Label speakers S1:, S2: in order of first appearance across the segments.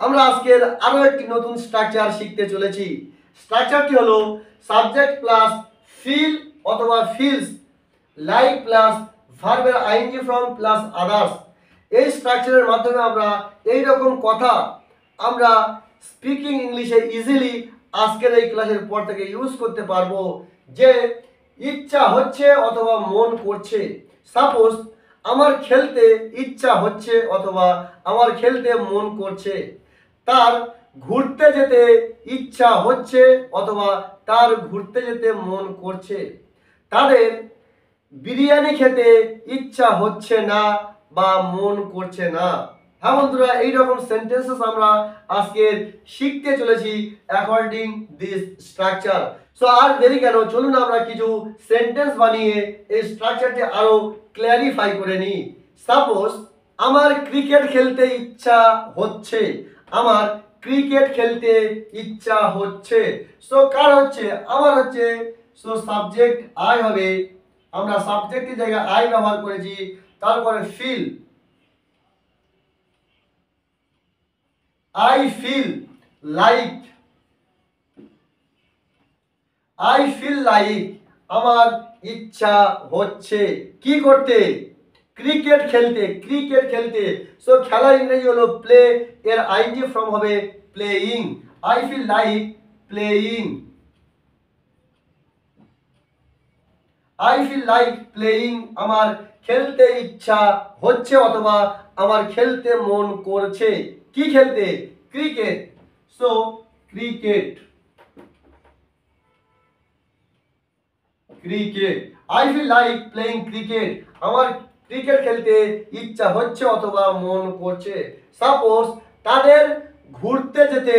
S1: আমরা আজকের আরো একটি নতুন স্ট্রাকচার শিখতে চলেছি। স্ট্রাকচারটি হলো সাবজেক্ট প্লাস ফিল অথবা ফিলস, লাইক প্লাস ভার্বের আইএনজি ফর্ম প্লাস আদার্স। এই স্ট্রাকচারের মাধ্যমে আমরা এই রকম কথা আমরা স্পিকিং ইংলিশে ইজিলি আজকের এই ক্লাসের পর থেকে ইউজ করতে পারবো। যে ইচ্ছা হচ্ছে অথবা মন করছে, সাপোজ আমার খেলতে ইচ্ছা হচ্ছে অথবা আমার খেলতে মন করছে, তার ঘুরতে যেতে ইচ্ছা হচ্ছে অথবা তার ঘুরতে যেতে মন করছে, তাদের বিরিয়ানি খেতে ইচ্ছা হচ্ছে না বা মন করছে না। হ্যাঁ বন্ধুরা, এইরকম সেন্টেন্সেস আমরা আজকে শিখতে চলেছি অ্যাকর্ডিং দিস স্ট্রাকচার। সো আর দেরি কেন, চলুন আমরা কিছু সেন্টেন্স বানিয়ে এই স্ট্রাকচারটি আরো ক্ল্যারিফাই করে নিই। সাপোজ আমার ক্রিকেট খেলতে ইচ্ছা হচ্ছে, আমার ক্রিকেট খেলতে ইচ্ছা হচ্ছে। সো কার হচ্ছে? আমার হচ্ছে। সো সাবজেক্ট আই হবে, আমরা সাবজেক্টের জায়গায় আই ব্যবহার করেছি। তারপরে feel, I feel like, I feel like আমার ইচ্ছা হচ্ছে কি করতে? ক্রিকেট খেলতে, ক্রিকেট খেলতে। সো খেলার ইংরেজি হলো প্লে, এর আইএনজি ফর্ম হবে playing. I feel like playing, I feel like playing আমার খেলতে ইচ্ছা হচ্ছে অথবা আমার খেলতে মন করছে। কি খেলতে? Cricket. So cricket, cricket. I feel like playing cricket আমার ক্রিকেট খেলতে ইচ্ছা হচ্ছে অথবা মন করছে। সাপোজ তাদের ঘুরতে যেতে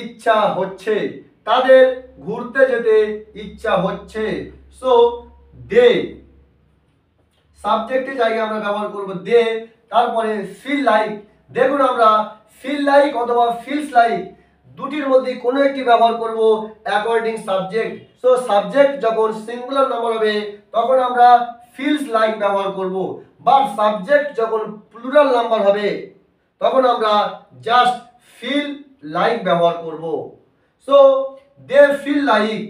S1: ইচ্ছা হচ্ছে, তাদের ঘুরতে যেতে ইচ্ছা হচ্ছে। সো দে, সাবজেক্টের জায়গায় আমরা ব্যবহার করব দে। তারপরে ফিল লাইক, দেখুন আমরা ফিল লাইক অথবা ফিলস লাইক দুটির মধ্যে কোনো একটি ব্যবহার করব অ্যাকর্ডিং সাবজেক্ট। সো সাবজেক্ট যখন সিঙ্গুলার নাম্বার হবে তখন আমরা ফিলস লাইক ব্যবহার করব, বাট সাবজেক্ট যখন প্লুরাল নাম্বার হবে তখন আমরা জাস্ট ফিল লাইক ব্যবহার করব। So they feel like,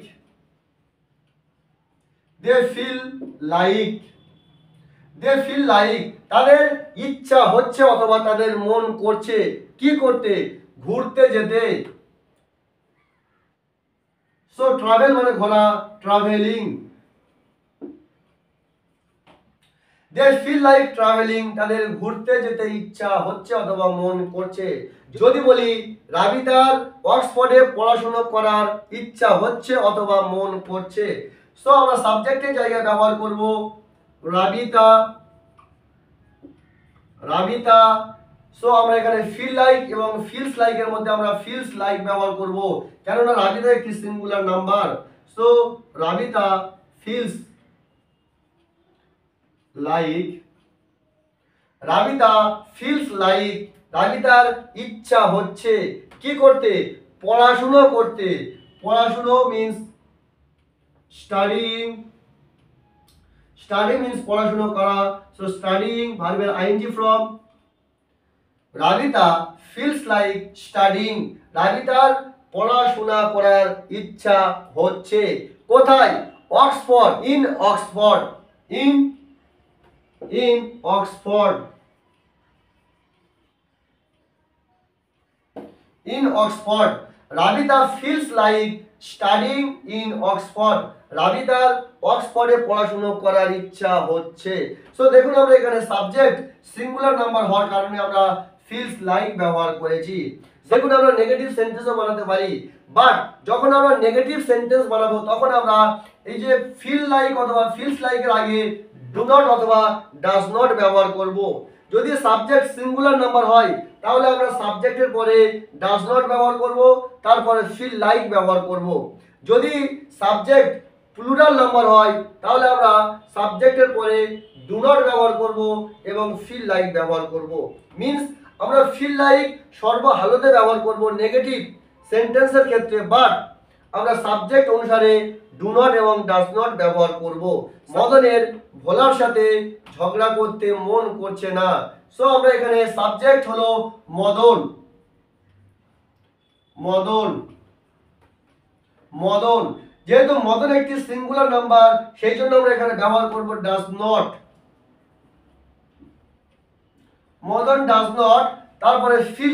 S1: they feel like, they feel like তাদের ইচ্ছা হচ্ছে অথবা তাদের মন করছে কি করতে? ঘুরতে যেতে। সো ট্রাভেল মানে ঘোরা, travelling. They feel like travelling তাদের ঘুরতে যেতে ইচ্ছা হচ্ছে অথবা মন করছে। যদি বলি রাবিতার অক্সফোর্ডে পড়াশোনা করার ইচ্ছা হচ্ছে অথবা মন করছে, সো আমরা সাবজেক্টের জায়গায় ব্যবহার করব রাবিতা, রাবিতা। সো আমরা এখানে ফিল লাইক এবং ফিলস লাইক এর মধ্যে আমরা ফিলস লাইক ব্যবহার করব, কেননা রাবিতা একটি singular number. So Rabita feels like, Rabita feels like রাবিতার ইচ্ছা হচ্ছে কি করতে? পড়াশোনা করতে। পড়াশোনা মিন্স স্টাডিং, স্টাডি মিন্স পড়াশোনা করা। সো স্টাডিং ভার্বের ING form. Rabita feels like studying রাবিতার পড়াশোনা করার ইচ্ছা হচ্ছে। কোথায়? Oxford, in Oxford, in Oxford, in Oxford Rabita feels like studying in Oxford রাবিতার অক্সফোর্ডে পড়াশোনা করার ইচ্ছা হচ্ছে। সো দেখুন আমরা এখানে সাবজেক্ট সিঙ্গুলার নাম্বার হওয়ার কারণে আমরা ফিলস লাইক ব্যবহার করেছি। দেখুন আমরা নেগেটিভ সেন্টেন্সও বানাতে পারি, বাট যখন আমরা নেগেটিভ সেন্টেন্স বানাবো তখন আমরা এই যে ফিল লাইক অথবা ফিলস লাইকের আগে ডু নট অথবা ডাজ নট ব্যবহার করব। যদি সাবজেক্ট সিঙ্গুলার নাম্বার হয় তাহলে আমরা সাবজেক্টের পরে ডাজ নট ব্যবহার করব, তারপরে ফিল লাইক ব্যবহার করব। যদি সাবজেক্ট প্লুরাল নাম্বার হয় তাহলে আমরা সাবজেক্টের পরে ডু নট ব্যবহার করব এবং ফিল লাইক ব্যবহার করব। মিন্স আমরা ফিল লাইক সর্বহালতে ব্যবহার করব নেগেটিভ সেন্টেন্সের ক্ষেত্রে, বাট আমরা সাবজেক্ট অনুসারে ডু নট এবং ডাজ নট ব্যবহার করব। মদনের ভোলার সাথে ঝগড়া করতে মন করছে না। সো আমরা এখানে সাবজেক্ট হলো মদন, মদন মদন যেহেতু মদন একটি সিঙ্গুলার নাম্বার সেই জন্য আমরা এখানে ব্যবহার করব does not. Madan does not, তারপরে feel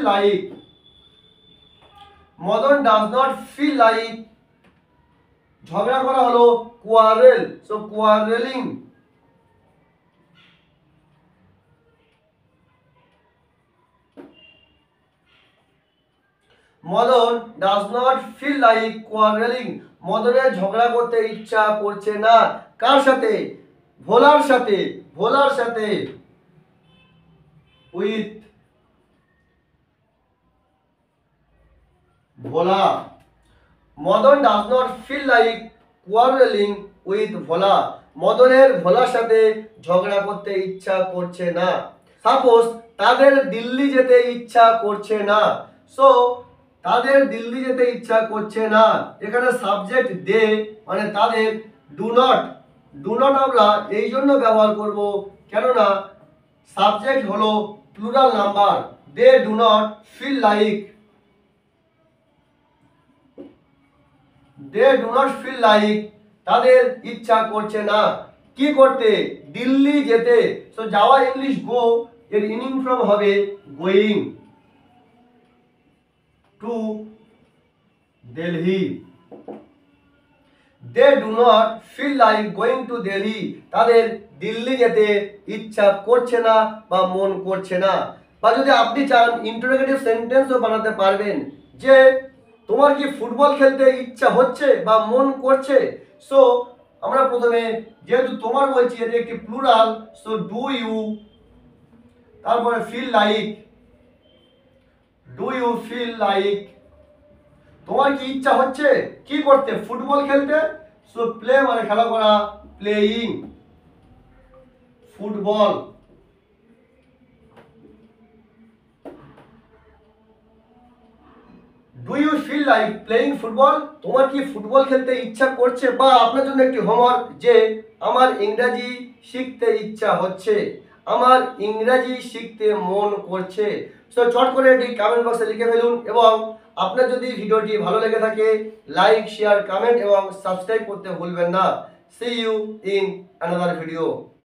S1: like Madan does not feel like ঝগড়া করা হলো quarrel, so quarrelling. Madan does not feel like quarrelling মদনের ঝগড়া করতে ইচ্ছা করছে না। কার সাথে? ভোলার সাথে with Bhola. Madan does not feel like quarrelling with Bhola মদনের ভোলার সাথে ঝগড়া করতে ইচ্ছা করছে না। সাপোজ তাদের দিল্লি যেতে ইচ্ছা করছে না, সো তাদের দিল্লি যেতে ইচ্ছা করছে না, এখানে সাবজেক্ট দে মানে তাদের। ডু নট আমরা এই জন্য ব্যবহার করব কেননা সাবজেক্ট হলো plural number. They do not feel like তাদের ইচ্ছা করছে না কি করতে? দিল্লি যেতে। সো যাওয়া ইংলিশ গো, এর ইনিং ফর্ম হবে going to Delhi. They do not feel like going to Delhi তাদের দিল্লি যেতে ইচ্ছা করছে না বা মন করছে না। বা যদি আপনি চান ইন্টারোগেটিভ সেন্টেন্সও বানাতে পারবেন যে তোমার কি ফুটবল খেলতে ইচ্ছা হচ্ছে বা মন করছে। সো আমরা প্রথমে যেহেতু তোমার বলছি এটি একটি প্লুরাল, সো ডু ইউ, তারপরে feel like, do you feel like তোমার কি ইচ্ছা হচ্ছে কি করতে? ফুটবল খেলতে। সো প্লে মানে খেলা করা, playing football. Do you feel like playing football তোমার কি ফুটবল খেলতে ইচ্ছা করছে? বা আপনার জন্য একটি হোমওয়ার্ক যে আমার ইংরেজি শিখতে ইচ্ছা হচ্ছে, আমার ইংরেজি শিখতে মন করছে। সো চট করে এটি কমেন্ট বক্সে লিখে ফেলুন এবং আপনার যদি ভিডিওটি ভালো লেগে থাকে লাইক, শেয়ার, কমেন্ট এবং সাবস্ক্রাইব করতে ভুলবেন না। See you in another video.